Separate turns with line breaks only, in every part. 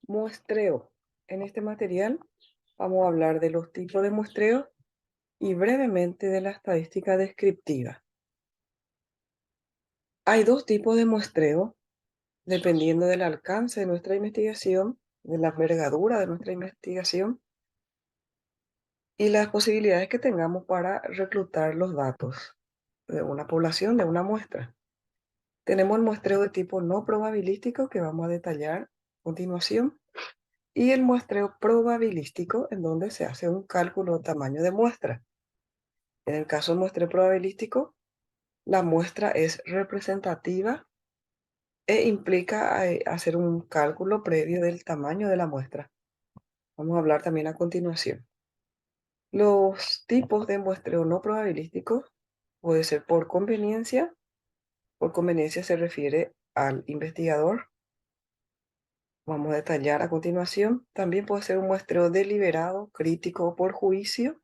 Muestreo. En este material vamos a hablar de los tipos de muestreo y brevemente de la estadística descriptiva. Hay dos tipos de muestreo dependiendo del alcance de nuestra investigación, de la envergadura de nuestra investigación y las posibilidades que tengamos para reclutar los datos de una población, de una muestra. Tenemos el muestreo de tipo no probabilístico que vamos a detallar a continuación. Y el muestreo probabilístico, en donde se hace un cálculo de tamaño de muestra. En el caso del muestreo probabilístico, la muestra es representativa e implica hacer un cálculo previo del tamaño de la muestra. Vamos a hablar también a continuación. Los tipos de muestreo no probabilístico puede ser por conveniencia. Por conveniencia se refiere al investigador. Vamos a detallar a continuación. También puede ser un muestreo deliberado, crítico o por juicio.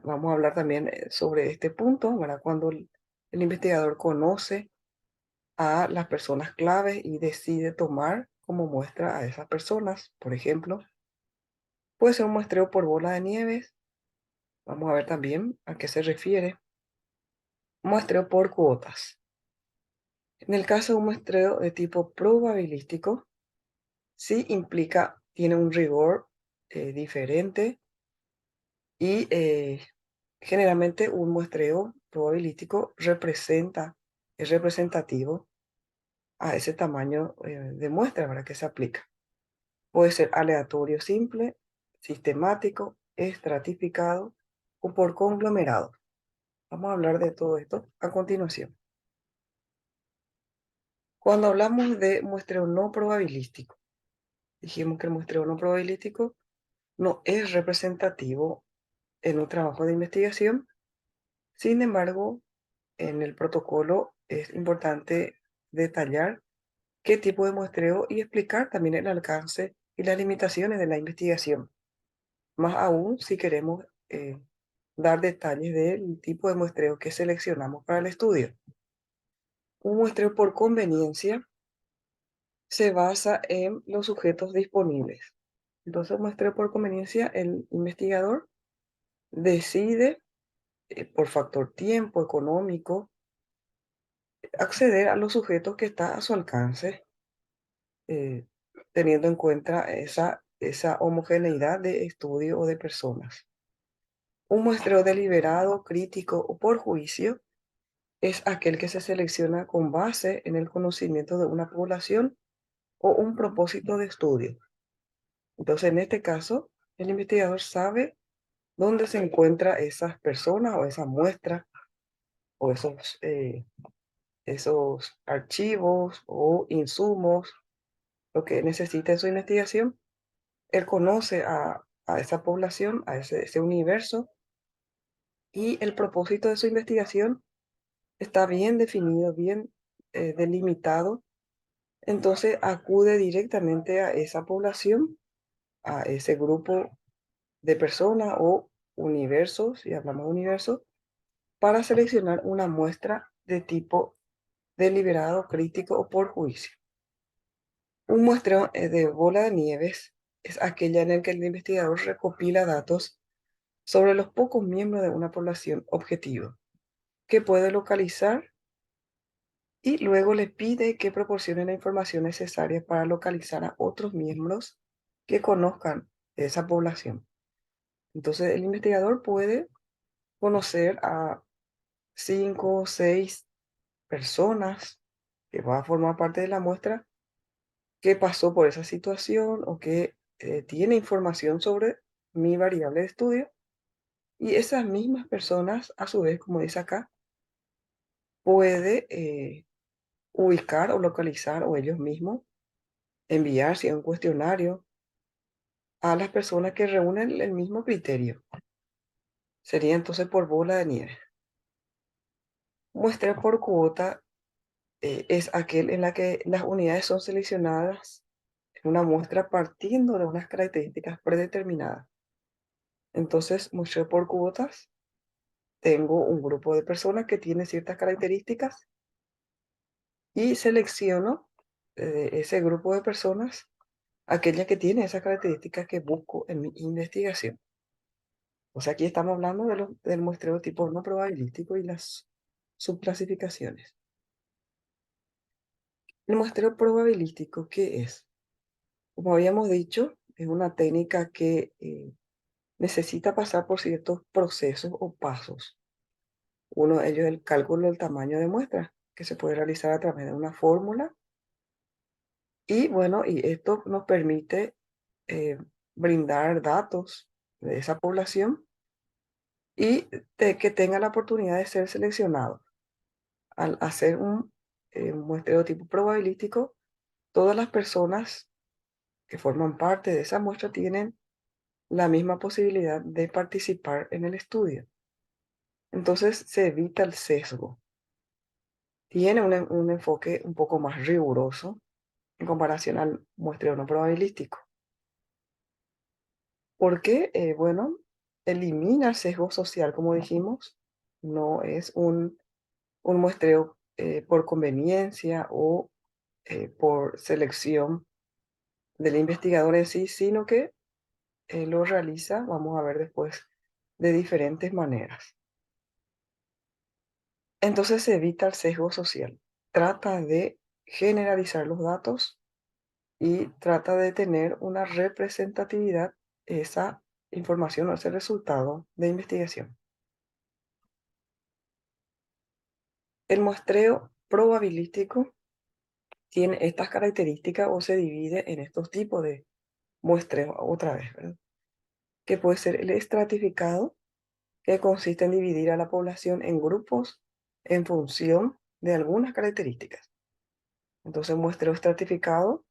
Vamos a hablar también sobre este punto, ¿verdad? Cuando el investigador conoce a las personas claves y decide tomar como muestra a esas personas, por ejemplo, puede ser un muestreo por bola de nieves. Vamos a ver también a qué se refiere. Muestreo por cuotas. En el caso de un muestreo de tipo probabilístico, sí implica, tiene un rigor diferente y generalmente un muestreo probabilístico es representativo a ese tamaño de muestra, ¿verdad? Que se aplica. Puede ser aleatorio simple, sistemático, estratificado o por conglomerado. Vamos a hablar de todo esto a continuación. Cuando hablamos de muestreo no probabilístico, dijimos que el muestreo no probabilístico no es representativo en un trabajo de investigación. Sin embargo, en el protocolo es importante detallar qué tipo de muestreo y explicar también el alcance y las limitaciones de la investigación. Más aún si queremos dar detalles del tipo de muestreo que seleccionamos para el estudio. Un muestreo por conveniencia se basa en los sujetos disponibles. Entonces, muestreo por conveniencia, el investigador decide, por factor tiempo, económico, acceder a los sujetos que está a su alcance, eh, teniendo en cuenta esa homogeneidad de estudio o de personas. Un muestreo deliberado, crítico o por juicio es aquel que se selecciona con base en el conocimiento de una población o un propósito de estudio. Entonces, en este caso, el investigador sabe dónde se encuentran esas personas o esa muestra o esos archivos o insumos, lo que necesita en su investigación. Él conoce a esa población, a ese universo, y el propósito de su investigación está bien definido, bien delimitado. Entonces acude directamente a esa población, a ese grupo de personas o universos, si hablamos de universos, para seleccionar una muestra de tipo deliberado, crítico o por juicio. Un muestreo de bola de nieves es aquella en el que el investigador recopila datos sobre los pocos miembros de una población objetivo, que puede localizar y luego le pide que proporcione la información necesaria para localizar a otros miembros que conozcan de esa población. Entonces, el investigador puede conocer a 5 o 6 personas que van a formar parte de la muestra que pasó por esa situación o que tiene información sobre mi variable de estudio. Y esas mismas personas, a su vez, como dice acá, puede ubicar o localizar o ellos mismos enviar, si es un cuestionario, a las personas que reúnen el mismo criterio. Sería entonces por bola de nieve. Muestra por cuota es aquel en la que las unidades son seleccionadas en una muestra partiendo de unas características predeterminadas. Entonces, muestreo por cuotas. Tengo un grupo de personas que tiene ciertas características y selecciono de ese grupo de personas aquella que tiene esas características que busco en mi investigación. O sea, aquí estamos hablando del muestreo tipo no probabilístico y las subclasificaciones. El muestreo probabilístico, ¿qué es? Como habíamos dicho, es una técnica que necesita pasar por ciertos procesos o pasos. Uno de ellos es el cálculo del tamaño de muestra, que se puede realizar a través de una fórmula. Y bueno, y esto nos permite eh, brindar datos de esa población y de que tenga la oportunidad de ser seleccionado. Al hacer un muestreo tipo probabilístico, todas las personas que forman parte de esa muestra tienen la misma posibilidad de participar en el estudio. Entonces se evita el sesgo. Tiene un enfoque un poco más riguroso en comparación al muestreo no probabilístico. Porque, bueno, elimina el sesgo social, como dijimos, no es un muestreo por conveniencia o por selección del investigador en sí, sino que lo realiza, vamos a ver después, de diferentes maneras. Entonces se evita el sesgo social. Trata de generalizar los datos y trata de tener una representatividad esa información o ese resultado de investigación. El muestreo probabilístico tiene estas características o se divide en estos tipos de muestreo otra vez, ¿verdad? Que puede ser el estratificado, que consiste en dividir a la población en grupos en función de algunas características. Entonces, muestreo estratificado,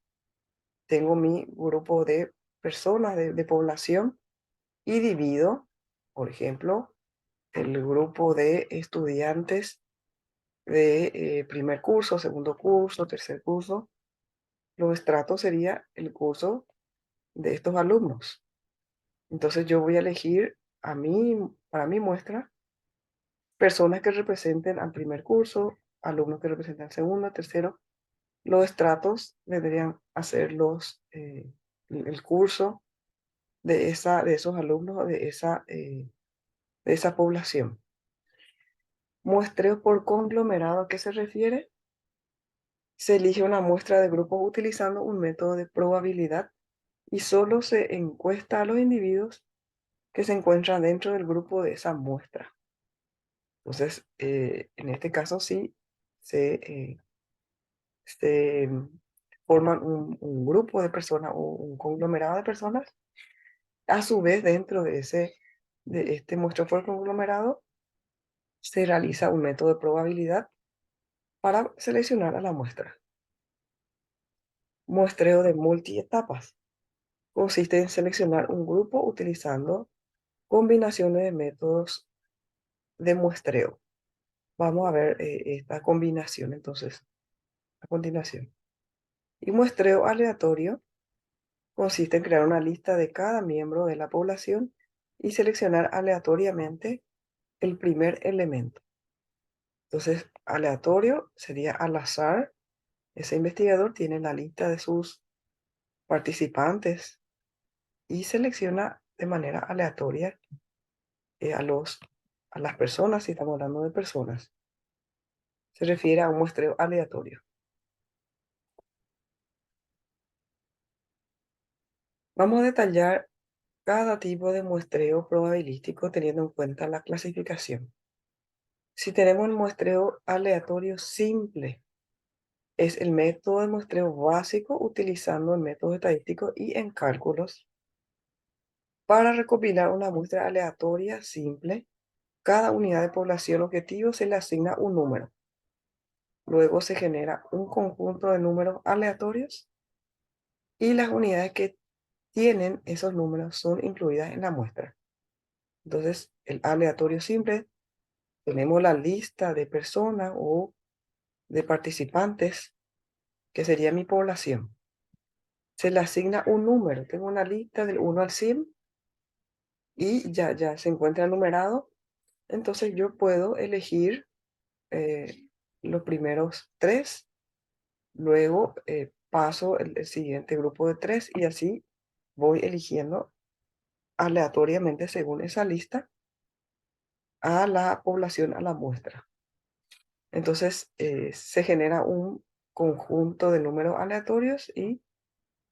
tengo mi grupo de personas, de población, y divido, por ejemplo, el grupo de estudiantes de primer curso, segundo curso, tercer curso. Los estratos sería el curso de estos alumnos. Entonces yo voy a elegir para mi muestra, personas que representen al primer curso, alumnos que representen al segundo, tercero. Los estratos vendrían a ser el curso de esos alumnos, de esa población. Muestreo por conglomerado, ¿a qué se refiere? Se elige una muestra de grupos utilizando un método de probabilidad y solo se encuesta a los individuos que se encuentran dentro del grupo de esa muestra. Entonces, en este caso sí se forman un grupo de personas o un conglomerado de personas. A su vez, dentro de este muestreo por conglomerado, se realiza un método de probabilidad para seleccionar a la muestra. Muestreo de multietapas. Consiste en seleccionar un grupo utilizando combinaciones de métodos de muestreo. Vamos a ver esta combinación entonces a continuación. Y muestreo aleatorio consiste en crear una lista de cada miembro de la población y seleccionar aleatoriamente el primer elemento. Entonces, aleatorio sería al azar. Ese investigador tiene la lista de sus participantes y selecciona de manera aleatoria eh, a los, a las personas, si estamos hablando de personas. Se refiere a un muestreo aleatorio. Vamos a detallar cada tipo de muestreo probabilístico teniendo en cuenta la clasificación. Si tenemos el muestreo aleatorio simple, es el método de muestreo básico utilizando el método estadístico y en cálculos. Para recopilar una muestra aleatoria simple, cada unidad de población objetivo se le asigna un número. Luego se genera un conjunto de números aleatorios y las unidades que tienen esos números son incluidas en la muestra. Entonces, el aleatorio simple, tenemos la lista de personas o de participantes, que sería mi población. Se le asigna un número. Tengo una lista del 1 al 100 y ya se encuentra numerado. Entonces yo puedo elegir los primeros tres Luego paso el siguiente grupo de 3 y así voy eligiendo aleatoriamente según esa lista a la población a la muestra. Entonces se genera un conjunto de números aleatorios y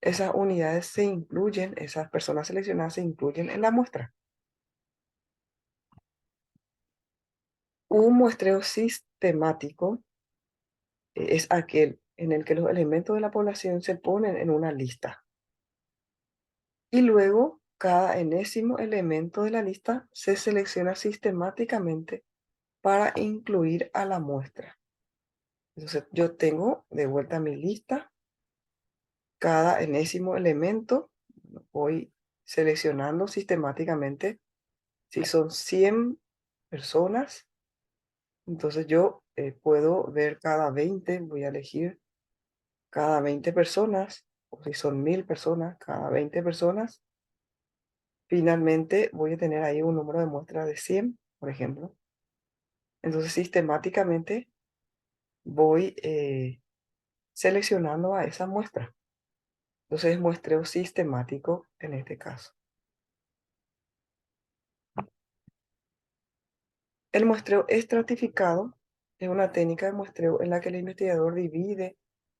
esas unidades se incluyen, esas personas seleccionadas se incluyen en la muestra. Un muestreo sistemático es aquel en el que los elementos de la población se ponen en una lista y luego cada enésimo elemento de la lista se selecciona sistemáticamente para incluir a la muestra. Entonces yo tengo de vuelta mi lista, cada enésimo elemento voy seleccionando sistemáticamente. Si son 100 personas, entonces yo puedo ver cada 20, voy a elegir cada 20 personas, o si son 1000 personas, cada 20 personas. Finalmente voy a tener ahí un número de muestra de 100, por ejemplo. Entonces sistemáticamente voy seleccionando a esa muestra. Entonces es muestreo sistemático en este caso. El muestreo estratificado es una técnica de muestreo en la que el investigador divide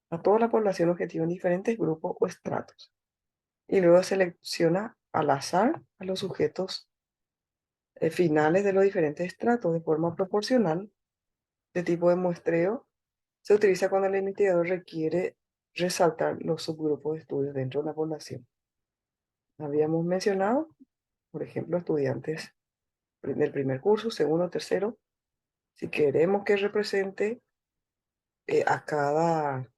a toda la población objetivo en diferentes grupos o estratos y luego selecciona al azar a los sujetos finales de los diferentes estratos de forma proporcional. Este tipo de muestreo se utiliza cuando el investigador requiere resaltar los subgrupos de estudios dentro de la población. Habíamos mencionado, por ejemplo, estudiantes del primer curso, segundo, tercero. Si queremos que represente a cada,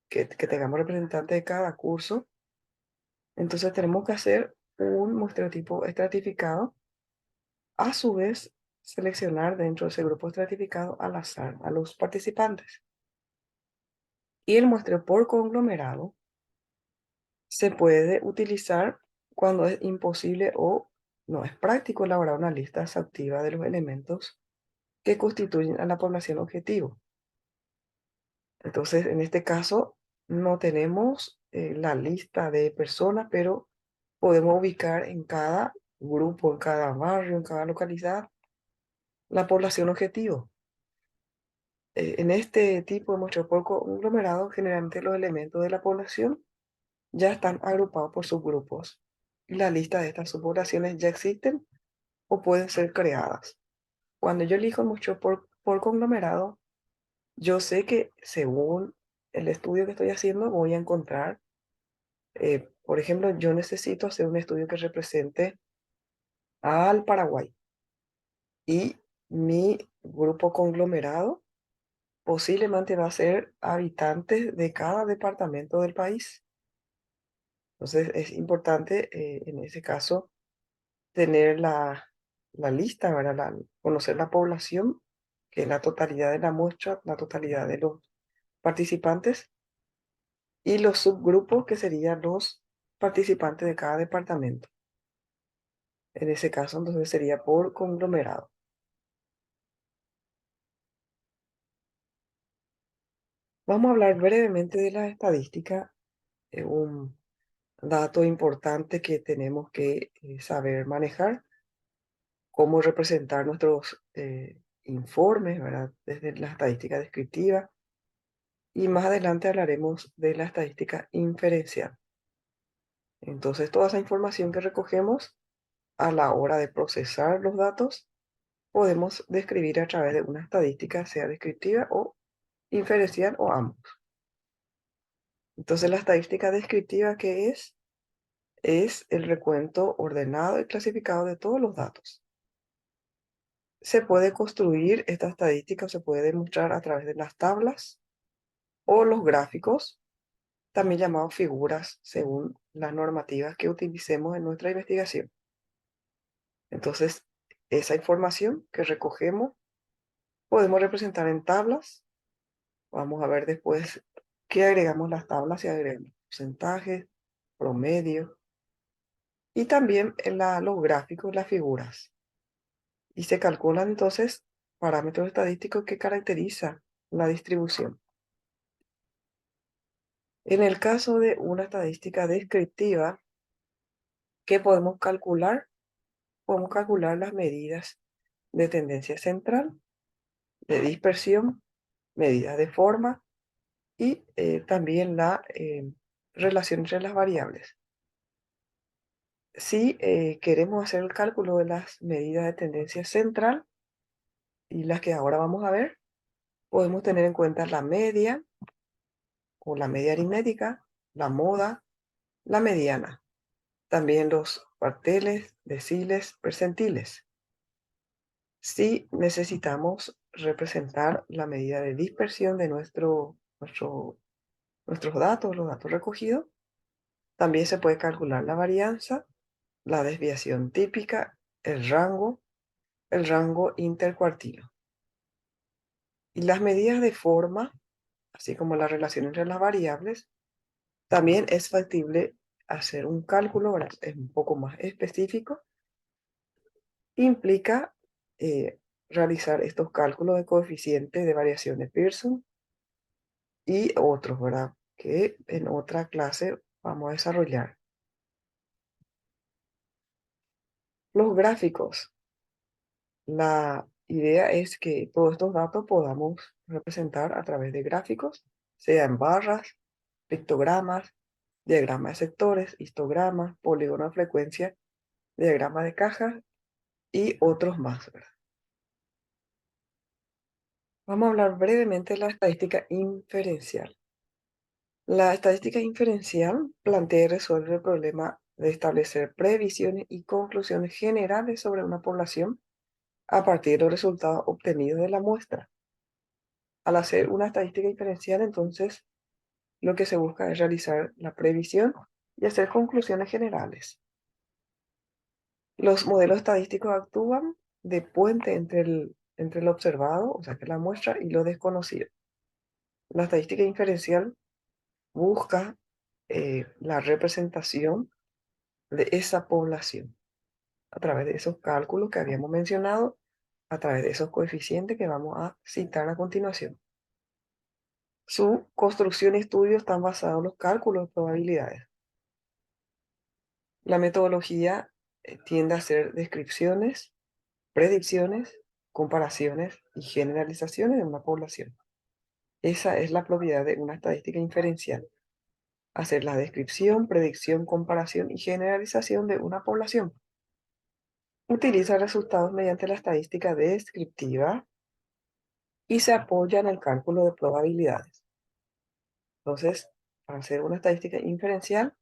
que tengamos representantes de cada curso, entonces tenemos que hacer un muestreo tipo estratificado. A su vez, seleccionar dentro de ese grupo estratificado al azar a los participantes. Y el muestreo por conglomerado se puede utilizar cuando es imposible o no es práctico elaborar una lista exhaustiva de los elementos que constituyen a la población objetivo. Entonces, en este caso, no tenemos la lista de personas, pero podemos ubicar en cada grupo, en cada barrio, en cada localidad, la población objetivo. En este tipo de muestreo por conglomerado, generalmente los elementos de la población ya están agrupados por subgrupos. Y la lista de estas subpoblaciones ya existen o pueden ser creadas. Cuando yo elijo el muestreo por conglomerado, yo sé que según el estudio que estoy haciendo voy a encontrar, por ejemplo, yo necesito hacer un estudio que represente al Paraguay y mi grupo conglomerado posiblemente va a ser habitantes de cada departamento del país. Entonces es importante en ese caso tener la lista, ¿verdad? Conocer la población, que es la totalidad de la muestra, la totalidad de los participantes, y los subgrupos, que serían los participantes de cada departamento. En ese caso, entonces sería por conglomerado. Vamos a hablar brevemente de la estadística, un dato importante que tenemos que saber manejar, cómo representar nuestros informes, ¿verdad? Desde la estadística descriptiva. Y más adelante hablaremos de la estadística inferencial. Entonces, toda esa información que recogemos a la hora de procesar los datos, podemos describir a través de una estadística, sea descriptiva o inferencial o ambos. Entonces, la estadística descriptiva, ¿qué es? Es el recuento ordenado y clasificado de todos los datos. Se puede construir esta estadística o se puede demostrar a través de las tablas o los gráficos, también llamados figuras según las normativas que utilicemos en nuestra investigación. Entonces, esa información que recogemos podemos representar en tablas. Vamos a ver después qué agregamos las tablas, si agregamos porcentajes, promedio y también en los gráficos, las figuras. Y se calculan entonces parámetros estadísticos que caracterizan la distribución. En el caso de una estadística descriptiva, ¿qué podemos calcular? Podemos calcular las medidas de tendencia central, de dispersión, medidas de forma y también la relación entre las variables. Si queremos hacer el cálculo de las medidas de tendencia central y las que ahora vamos a ver, podemos tener en cuenta la media o la media aritmética, la moda, la mediana, también los cuartiles, deciles, percentiles. Si necesitamos representar la medida de dispersión de nuestros datos, los datos recogidos, también se puede calcular la varianza, la desviación típica, el rango intercuartilo. Y las medidas de forma, así como la relación entre las variables, también es factible hacer un cálculo, ahora es un poco más específico, implica realizar estos cálculos de coeficientes de variación de Pearson y otros, ¿verdad? Que en otra clase vamos a desarrollar. Los gráficos. La idea es que todos estos datos podamos representar a través de gráficos, sea en barras, pictogramas, diagrama de sectores, histogramas, polígono de frecuencia, diagrama de cajas y otros más, ¿verdad? Vamos a hablar brevemente de la estadística inferencial. La estadística inferencial plantea y resuelve el problema de establecer previsiones y conclusiones generales sobre una población a partir de los resultados obtenidos de la muestra. Al hacer una estadística inferencial, entonces, lo que se busca es realizar la previsión y hacer conclusiones generales. Los modelos estadísticos actúan de puente entre el observado, o sea, que es la muestra, y lo desconocido. La estadística inferencial busca la representación de esa población a través de esos cálculos que habíamos mencionado, a través de esos coeficientes que vamos a citar a continuación. Su construcción y estudio están basados en los cálculos de probabilidades. La metodología tiende a hacer descripciones, predicciones, comparaciones y generalizaciones de una población. Esa es la propiedad de una estadística inferencial. Hacer la descripción, predicción, comparación y generalización de una población. Utiliza resultados mediante la estadística descriptiva y se apoya en el cálculo de probabilidades. Entonces, para hacer una estadística inferencial,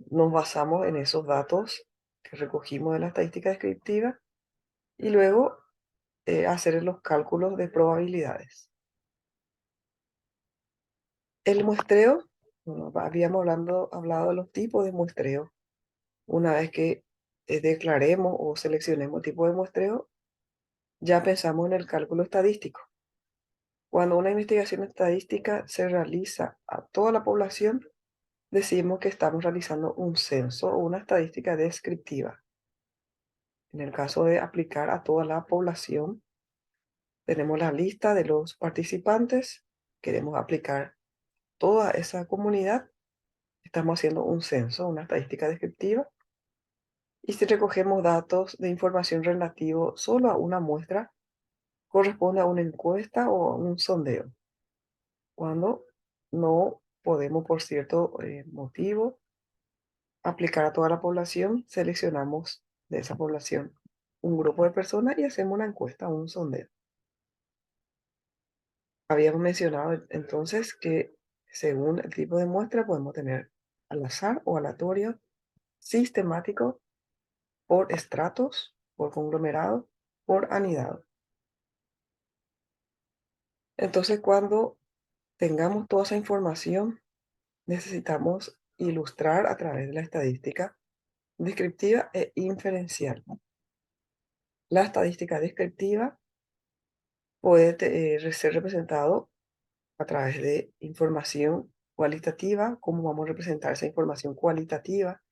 nos basamos en esos datos que recogimos de la estadística descriptiva y luego hacer los cálculos de probabilidades. El muestreo, bueno, habíamos hablado de los tipos de muestreo. Una vez que declaremos o seleccionemos el tipo de muestreo, ya pensamos en el cálculo estadístico. Cuando una investigación estadística se realiza a toda la población, decimos que estamos realizando un censo o una estadística descriptiva. En el caso de aplicar a toda la población, tenemos la lista de los participantes, queremos aplicar toda esa comunidad, estamos haciendo un censo, una estadística descriptiva. Y si recogemos datos de información relativo solo a una muestra, corresponde a una encuesta o a un sondeo. Cuando no podemos, por cierto motivo, aplicar a toda la población, seleccionamos de esa población un grupo de personas y hacemos una encuesta o un sondeo. Habíamos mencionado entonces que según el tipo de muestra podemos tener al azar o aleatorio, sistemático, por estratos, por conglomerado, por anidado. Entonces, cuando tengamos toda esa información, necesitamos ilustrar a través de la estadística descriptiva e inferencial. La estadística descriptiva puede ser representado a través de información cualitativa, cómo vamos a representar esa información cualitativa,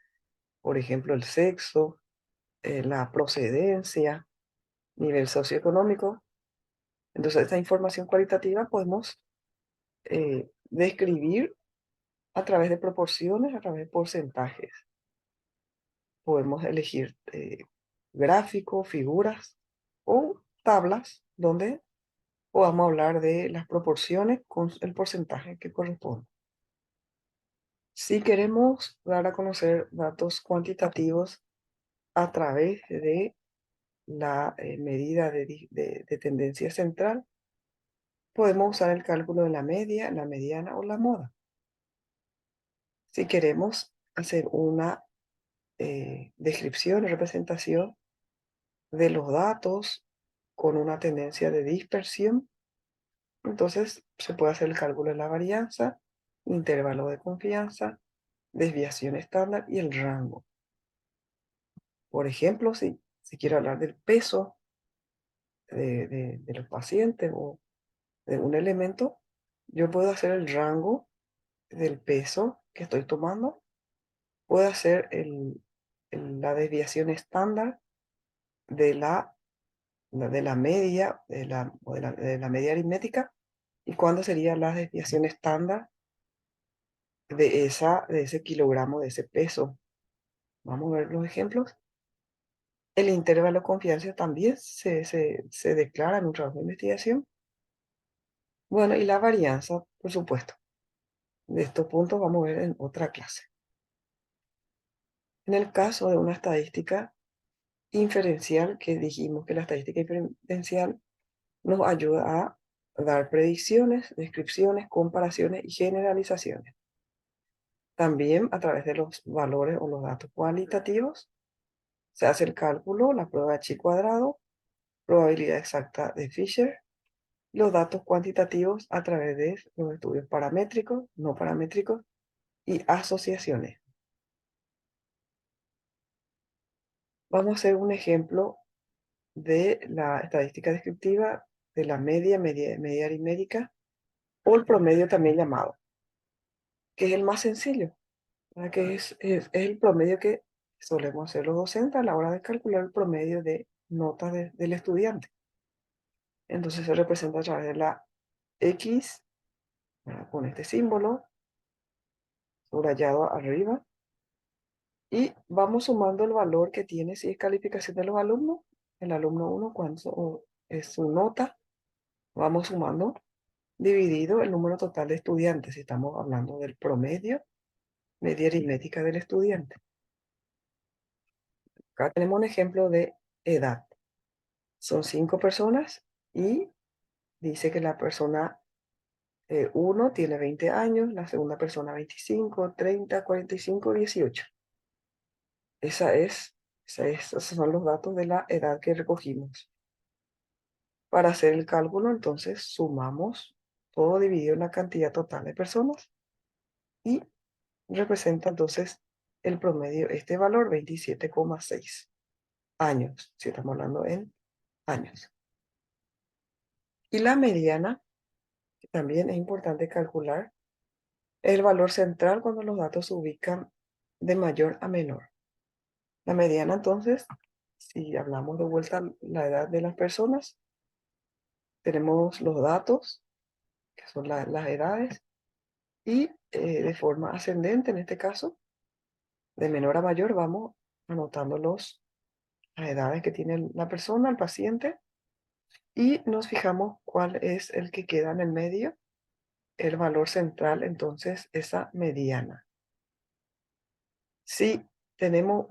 por ejemplo, el sexo, la procedencia, nivel socioeconómico. Entonces, esta información cualitativa podemos describir a través de proporciones, a través de porcentajes. Podemos elegir gráficos, figuras o tablas donde podamos hablar de las proporciones con el porcentaje que corresponde. Si queremos dar a conocer datos cuantitativos a través de la medida de tendencia central, podemos usar el cálculo de la media, la mediana o la moda. Si queremos hacer una descripción y representación de los datos con una tendencia de dispersión, entonces se puede hacer el cálculo de la varianza, intervalo de confianza, desviación estándar y el rango. Por ejemplo, si quiero hablar del peso de los pacientes o de un elemento, yo puedo hacer el rango del peso que estoy tomando, puedo hacer la desviación estándar de la media, de la media aritmética, y cuándo sería la desviación estándar de ese kilogramo, de ese peso. Vamos a ver los ejemplos. El intervalo de confianza también se declara en un trabajo de investigación. Bueno, y la varianza, por supuesto. De estos puntos vamos a ver en otra clase. En el caso de una estadística inferencial, que dijimos que la estadística inferencial nos ayuda a dar predicciones, descripciones, comparaciones y generalizaciones. También a través de los valores o los datos cualitativos se hace el cálculo, la prueba de chi cuadrado, probabilidad exacta de Fisher, los datos cuantitativos a través de los estudios paramétricos, no paramétricos y asociaciones. Vamos a hacer un ejemplo de la estadística descriptiva de la media aritmética o el promedio también llamado, que es el más sencillo, ¿verdad? Que es el promedio que solemos hacer los docentes a la hora de calcular el promedio de notas del estudiante. Entonces se representa a través de la X, ¿verdad? Con este símbolo subrayado arriba, y vamos sumando el valor que tiene, si es calificación de los alumnos, el alumno 1, cuánto es su nota, vamos sumando, dividido el número total de estudiantes, si estamos hablando del promedio, media aritmética del estudiante. Acá tenemos un ejemplo de edad. Son 5 personas y dice que la persona 1 tiene 20 años, la segunda persona 25, 30, 45, 18. Esos son los datos de la edad que recogimos. Para hacer el cálculo, entonces, sumamos todo dividido en la cantidad total de personas y representa entonces el promedio, este valor, 27,6 años, si estamos hablando en años. Y la mediana, que también es importante calcular, es el valor central cuando los datos se ubican de mayor a menor. La mediana, entonces, si hablamos de vuelta la edad de las personas, tenemos los datos, que son las edades, y de forma ascendente, en este caso, de menor a mayor, vamos anotando las edades que tiene la persona, el paciente, y nos fijamos cuál es el que queda en el medio, el valor central, entonces esa mediana. Si tenemos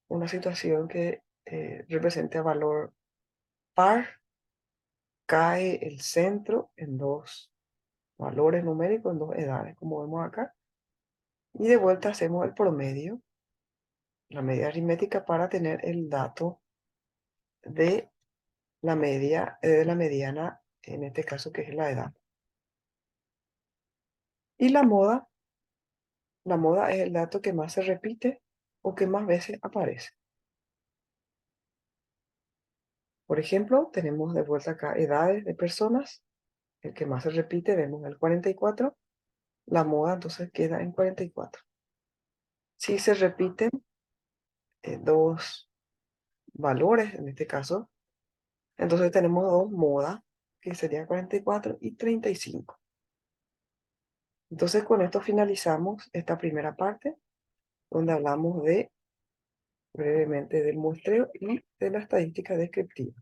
una situación que represente a valor par, cae el centro en dos valores numéricos, en dos edades, como vemos acá, y de vuelta hacemos el promedio, la media aritmética, para tener el dato de de la mediana, en este caso que es la edad. Y la moda es el dato que más se repite o que más veces aparece. Por ejemplo, tenemos de vuelta acá edades de personas. El que más se repite, vemos el 44. La moda entonces queda en 44. Si se repiten dos valores, en este caso, entonces tenemos dos modas, que serían 44 y 35. Entonces con esto finalizamos esta primera parte donde hablamos brevemente del muestreo y de la estadística descriptiva.